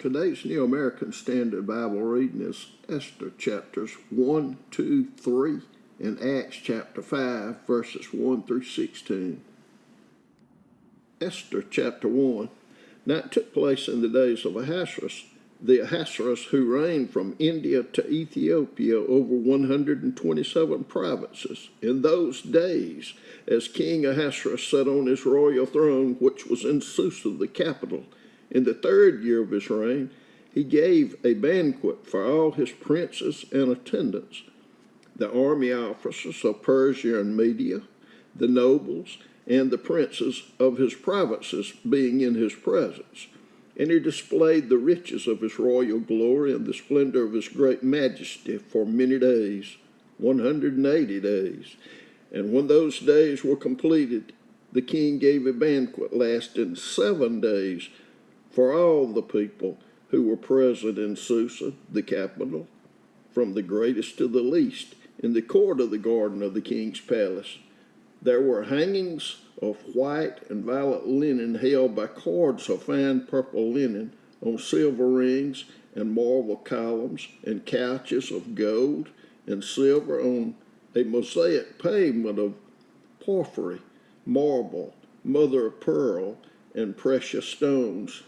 Today's New American Standard Bible reading is Esther chapters 1, 2, 3, and Acts chapter 5, verses 1 through 16. Esther chapter 1. Now it took place in the days of Ahasuerus, the Ahasuerus who reigned from India to Ethiopia over 127 provinces. In those days, as King Ahasuerus sat on his royal throne, which was in Susa, the capital, in the 3rd year of his reign, he gave a banquet for all his princes and attendants, the army officers of Persia and Media, the nobles, and the princes of his provinces being in his presence. And he displayed the riches of his royal glory and the splendor of his great majesty for many days, 180 days. And when those days were completed, the king gave a banquet lasting 7 days for all the people who were present in Susa, the capital, from the greatest to the least, in the court of the garden of the king's palace. There were hangings of white and violet linen held by cords of fine purple linen on silver rings and marble columns, and couches of gold and silver on a mosaic pavement of porphyry, marble, mother of pearl, and precious stones.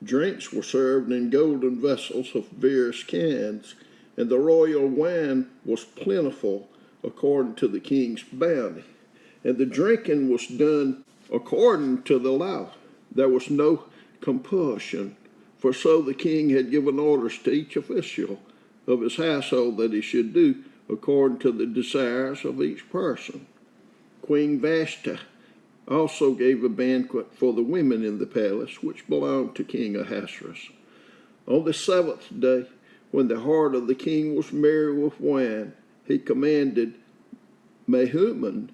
Drinks were served in golden vessels of various kinds, and the royal wine was plentiful according to the king's bounty. And the drinking was done according to the law. There was no compulsion, for so the king had given orders to each official of his household that he should do according to the desires of each person. Queen Vashti also gave a banquet for the women in the palace, which belonged to King Ahasuerus. On the 7th day, when the heart of the king was merry with wine, he commanded Mehuman,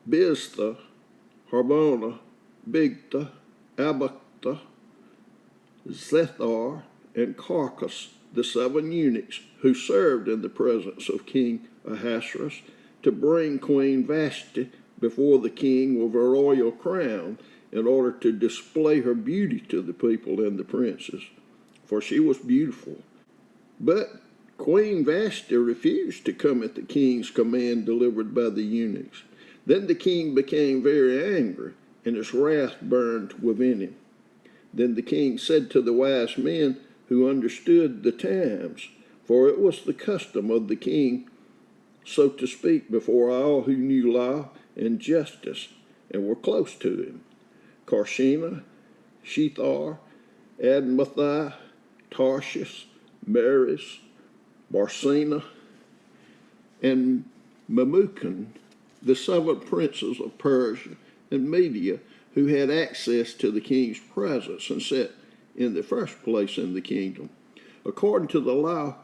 Biztha, Harbona, Bigtha, Abagtha, Zethar, and Carcas, the 7 eunuchs who served in the presence of King Ahasuerus, to bring Queen Vashti before the king with a royal crown, in order to display her beauty to the people and the princes, for she was beautiful. But Queen Vashti refused to come at the king's command delivered by the eunuchs. Then the king became very angry, and his wrath burned within him. Then the king said to the wise men who understood the times, for it was the custom of the king, so to speak, before all who knew law and justice and were close to him: Karshena, Shethar, Admathai, Tarshish, Meres, Barsena, and Memucan, the 7 princes of Persia and Media, who had access to the king's presence and sat in the first place in the kingdom. According to the law,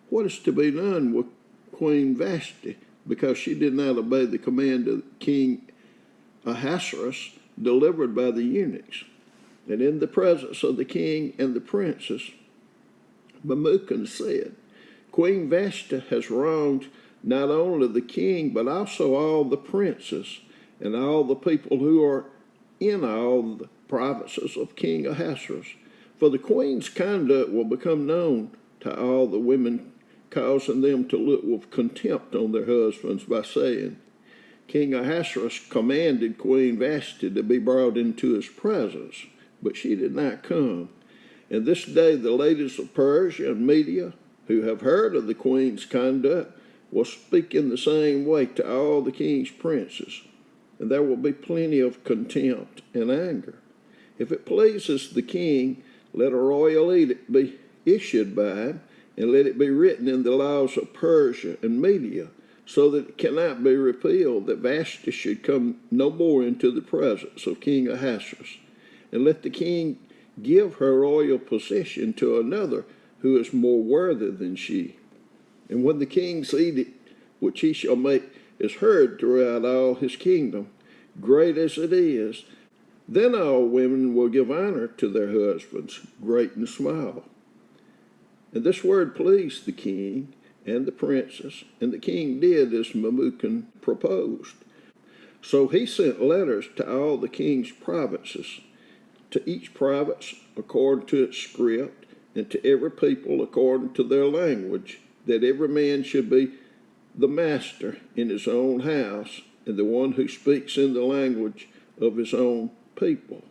what is to be done with Queen Vashti, because she did not obey the command of King Ahasuerus delivered by the eunuchs? And in the presence of the king and the princes, Memucan said, Queen Vashti has wronged not only the king, but also all the princes and all the people who are in all the provinces of King Ahasuerus. For the queen's conduct will become known to all the women, causing them to look with contempt on their husbands by saying, King Ahasuerus commanded Queen Vashti to be brought into his presence, but she did not come. And this day the ladies of Persia and Media, who have heard of the queen's conduct, will speak in the same way to all the king's princes, and there will be plenty of contempt and anger. If it pleases the king, let a royal edict be issued by him, and let it be written in the laws of Persia and Media, so that it cannot be repealed, that Vashti should come no more into the presence of King Ahasuerus. And let the king give her royal position to another who is more worthy than she. And when the king's edict, which he shall make, is heard throughout all his kingdom, great as it is, then all women will give honor to their husbands, great and small. And this word pleased the king and the princes, and the king did as Memucan proposed. So he sent letters to all the king's provinces, to each province according to its script, and to every people according to their language, that every man should be the master in his own house, and the one who speaks in the language of his own people.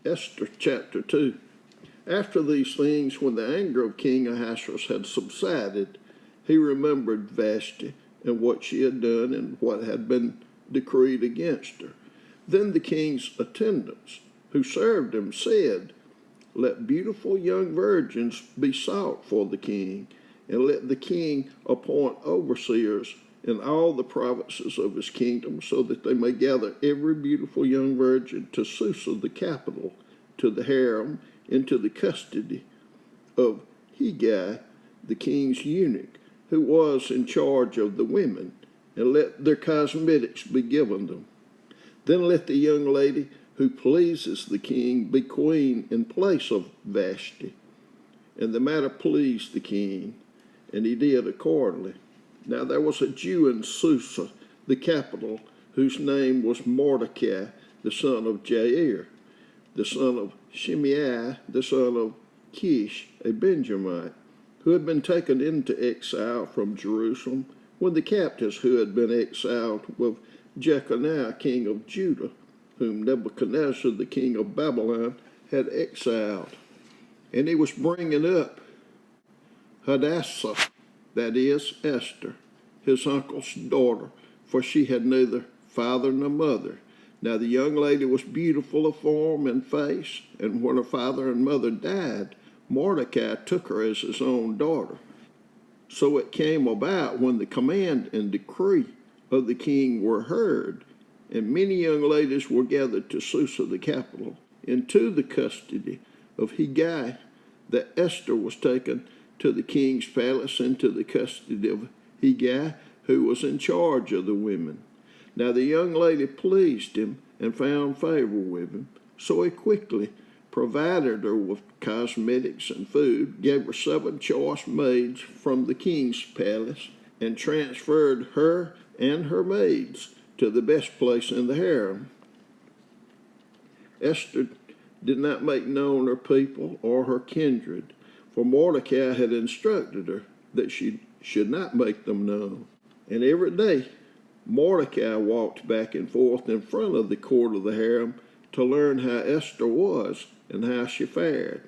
Esther Chapter 2. After these things, when the anger of King Ahasuerus had subsided, he remembered Vashti and what she had done and what had been decreed against her. Then the king's attendants, who served him, said, "Let beautiful young virgins be sought for the king, and let the king appoint overseers in all the provinces of his kingdom, so that they may gather every beautiful young virgin to Susa the capital, to the harem, into the custody of Hegai, the king's eunuch, who was in charge of the women, and let their cosmetics be given them. Then let the young lady who pleases the king be queen in place of Vashti." And the matter pleased the king, and he did accordingly. Now there was a Jew in Susa, the capital, whose name was Mordecai, the son of Jair, the son of Shimei, the son of Kish, a Benjamite, who had been taken into exile from Jerusalem when the captives who had been exiled with Jeconiah, king of Judah, whom Nebuchadnezzar, the king of Babylon, had exiled. And he was bringing up Hadassah, that is, Esther, his uncle's daughter, for she had neither father nor mother. Now the young lady was beautiful of form and face, and when her father and mother died, Mordecai took her as his own daughter. So it came about, when the command and decree of the king were heard, and many young ladies were gathered to Susa the capital, into the custody of Hegai, that Esther was taken to the king's palace, into the custody of Hegai, who was in charge of the women. Now the young lady pleased him and found favor with him, so he quickly provided her with cosmetics and food, gave her 7 choice maids from the king's palace, and transferred her and her maids to the best place in the harem. Esther did not make known her people or her kindred, for Mordecai had instructed her that she should not make them known. And every day Mordecai walked back and forth in front of the court of the harem to learn how Esther was and how she fared.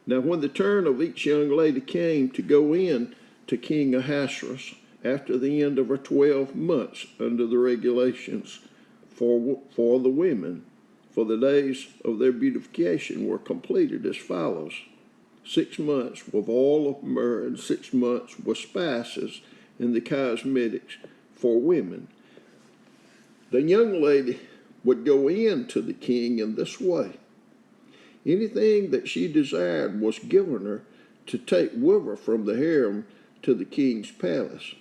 Now when the turn of each young lady came to go in to King Ahasuerus, after the end of her 12 months under the regulations for the women, for the days of their beautification were completed as follows: 6 months with oil of myrrh, and 6 months with spices and the cosmetics for women. The young lady would go in to the king in this way. Anything that she desired was given her to take with her from the harem to the king's palace.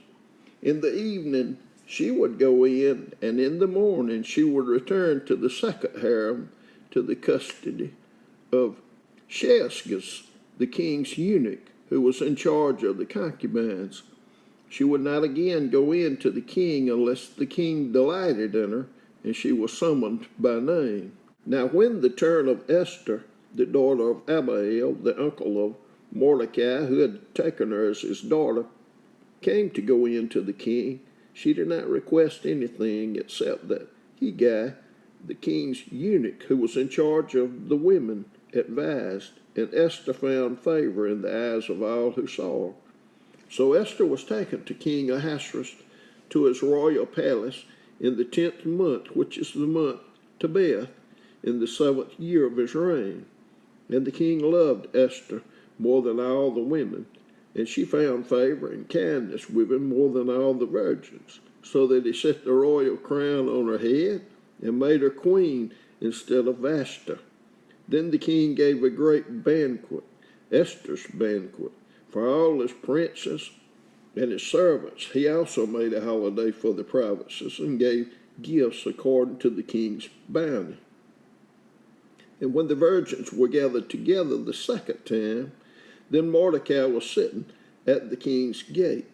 In the evening she would go in, and in the morning she would return to the second harem, to the custody of Sheashgaz, the king's eunuch, who was in charge of the concubines. She would not again go in to the king unless the king delighted in her, and she was summoned by name. Now when the turn of Esther, the daughter of Abihail, the uncle of Mordecai, who had taken her as his daughter, came to go in to the king, she did not request anything except that Hegai, the king's eunuch, who was in charge of the women, advised, and Esther found favor in the eyes of all who saw her. So Esther was taken to King Ahasuerus to his royal palace in the 10th month, which is the month Tebeth, in the 7th year of his reign. And the king loved Esther more than all the women, and she found favor and kindness with him more than all the virgins, so that he set the royal crown on her head and made her queen instead of Vashti. Then the king gave a great banquet, Esther's banquet, for all his princes and his servants. He also made a holiday for the provinces and gave gifts according to the king's bounty. And when the virgins were gathered together the second time, then Mordecai was sitting at the king's gate.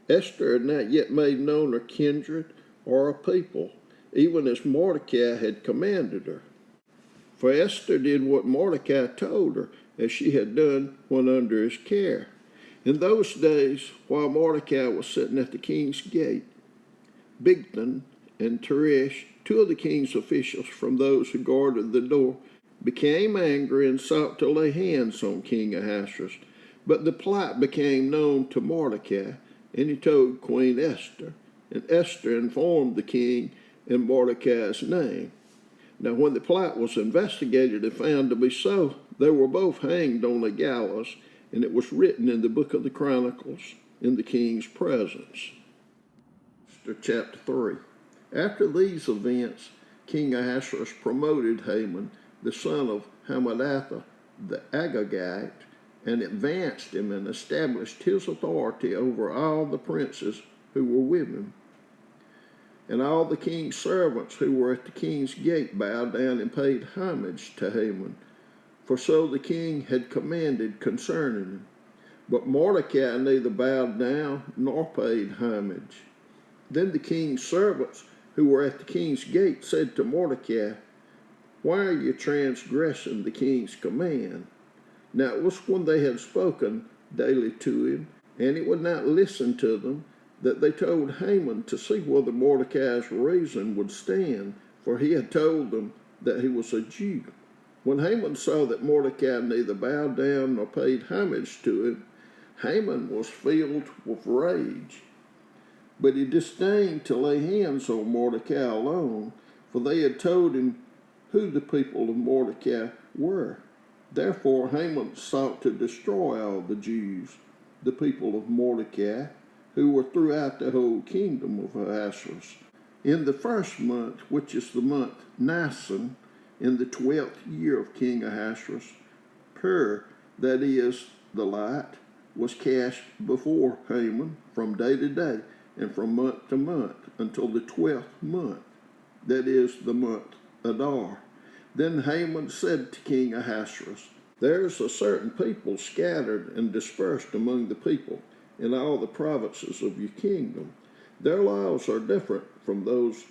Esther had not yet made known her kindred or her people, even as Mordecai had commanded her. For Esther did what Mordecai told her, as she had done when under his care. In those days, while Mordecai was sitting at the king's gate, Bigthan and Teresh, two of the king's officials from those who guarded the door, became angry and sought to lay hands on King Ahasuerus. But the plot became known to Mordecai, and he told Queen Esther. And Esther informed the king in Mordecai's name. Now when the plot was investigated and found to be so, they were both hanged on the gallows, and it was written in the book of the Chronicles in the king's presence. Esther Chapter 3. After these events, King Ahasuerus promoted Haman, the son of Hammedatha, the Agagite, and advanced him and established his authority over all the princes who were with him. And all the king's servants who were at the king's gate bowed down and paid homage to Haman, for so the king had commanded concerning him. But Mordecai neither bowed down nor paid homage. Then the king's servants who were at the king's gate said to Mordecai, "Why are you transgressing the king's command?" Now it was when they had spoken daily to him, and he would not listen to them, that they told Haman to see whether Mordecai's reason would stand, for he had told them that he was a Jew. When Haman saw that Mordecai neither bowed down nor paid homage to him, Haman was filled with rage. But he disdained to lay hands on Mordecai alone, for they had told him who the people of Mordecai were. Therefore Haman sought to destroy all the Jews, the people of Mordecai, who were throughout the whole kingdom of Ahasuerus. In the first month, which is the month Nisan, in the 12th year of King Ahasuerus, Pur, that is, the light, was cast before Haman from day to day, and from month to month, until the 12th month, that is, the month Adar. Then Haman said to King Ahasuerus, "There is a certain people scattered and dispersed among the people in all the provinces of your kingdom. Their laws are different from those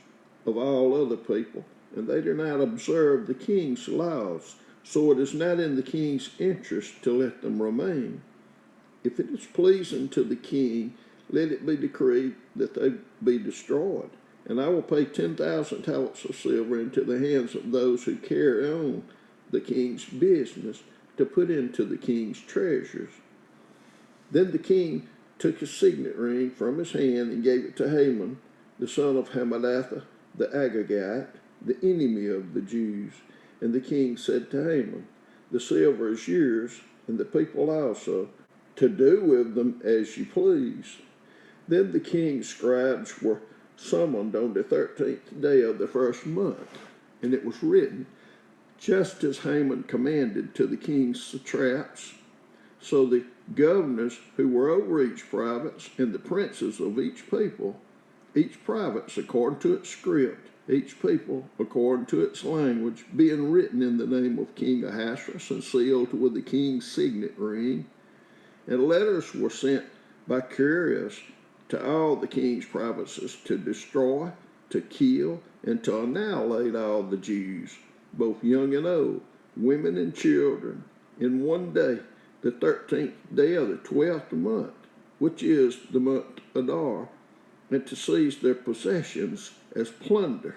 of all other people, and they do not observe the king's laws, so it is not in the king's interest to let them remain. If it is pleasing to the king, let it be decreed that they be destroyed, and I will pay 10,000 talents of silver into the hands of those who carry on the king's business to put into the king's treasures." Then the king took a signet ring from his hand and gave it to Haman, the son of Hammedatha, the Agagite, the enemy of the Jews. And the king said to Haman, "The silver is yours, and the people also, to do with them as you please." Then the king's scribes were summoned on the 13th day of the first month, and it was written, just as Haman commanded, to the king's satraps. So the governors who were over each province, and the princes of each people, each province according to its script, each people according to its language, being written in the name of King Ahasuerus and sealed with the king's signet ring. And letters were sent by couriers to all the king's provinces to destroy, to kill, and to annihilate all the Jews, both young and old, women and children, in one day, the 13th day of the 12th month, which is the month Adar, and to seize their possessions as plunder.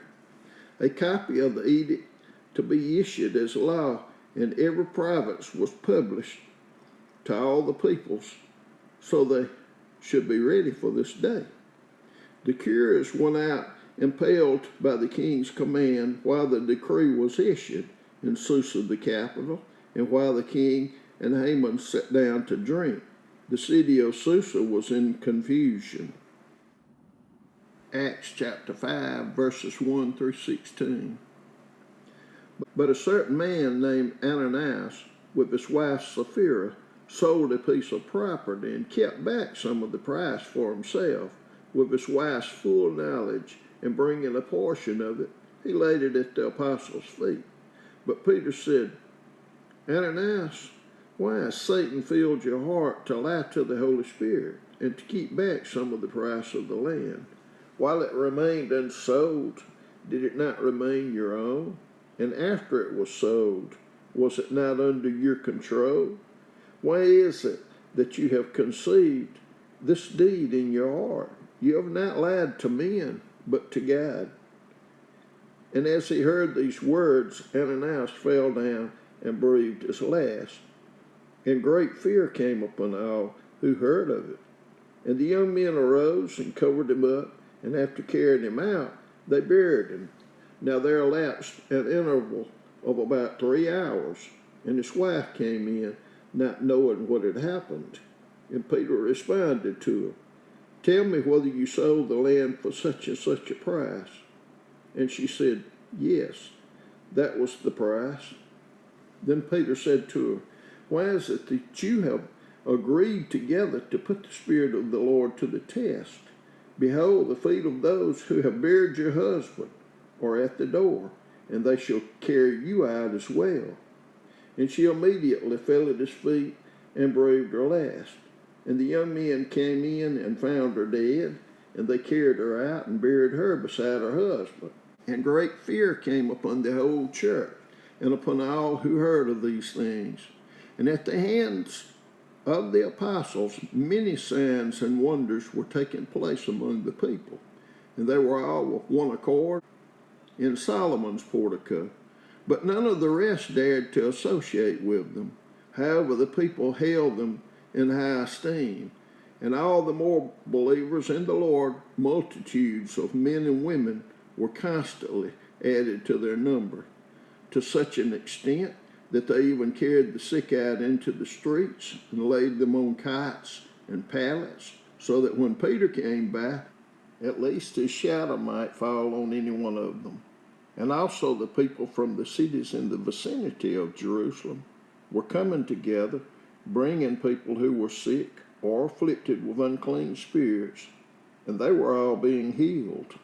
A copy of the edict to be issued as law in every province was published to all the peoples, so they should be ready for this day. The couriers went out impelled by the king's command while the decree was issued in Susa the capital, and while the king and Haman sat down to drink. The city of Susa was in confusion. Acts chapter 5, verses 1 through 16. But a certain man named Ananias, with his wife Sapphira, sold a piece of property and kept back some of the price for himself, with his wife's full knowledge, and bringing a portion of it, he laid it at the apostles' feet. But Peter said, "Ananias, why has Satan filled your heart to lie to the Holy Spirit and to keep back some of the price of the land? While it remained unsold, did it not remain your own? And after it was sold, was it not under your control? Why is it that you have conceived this deed in your heart? You have not lied to men, but to God. And as he heard these words, Ananias fell down and breathed his last. And great fear came upon all who heard of it. And the young men arose and covered him up, and after carrying him out, they buried him. Now there elapsed an interval of about 3 hours, and his wife came in, not knowing what had happened. And Peter responded to her, "Tell me whether you sold the land for such and such a price." And she said, "Yes, that was the price." Then Peter said to her, "Why is it that you have agreed together to put the Spirit of the Lord to the test? Behold, the feet of those who have buried your husband are at the door, and they shall carry you out as well." And she immediately fell at his feet and breathed her last. And the young men came in and found her dead, and they carried her out and buried her beside her husband. And great fear came upon the whole church and upon all who heard of these things. And at the hands of the apostles, many signs and wonders were taking place among the people. And they were all with one accord in Solomon's portico. But none of the rest dared to associate with them. However, the people held them in high esteem. And all the more believers in the Lord, multitudes of men and women were constantly added to their number, to such an extent that they even carried the sick out into the streets and laid them on kites and pallets, so that when Peter came by, at least his shadow might fall on any one of them. And also the people from the cities in the vicinity of Jerusalem were coming together, bringing people who were sick or afflicted with unclean spirits, and they were all being healed.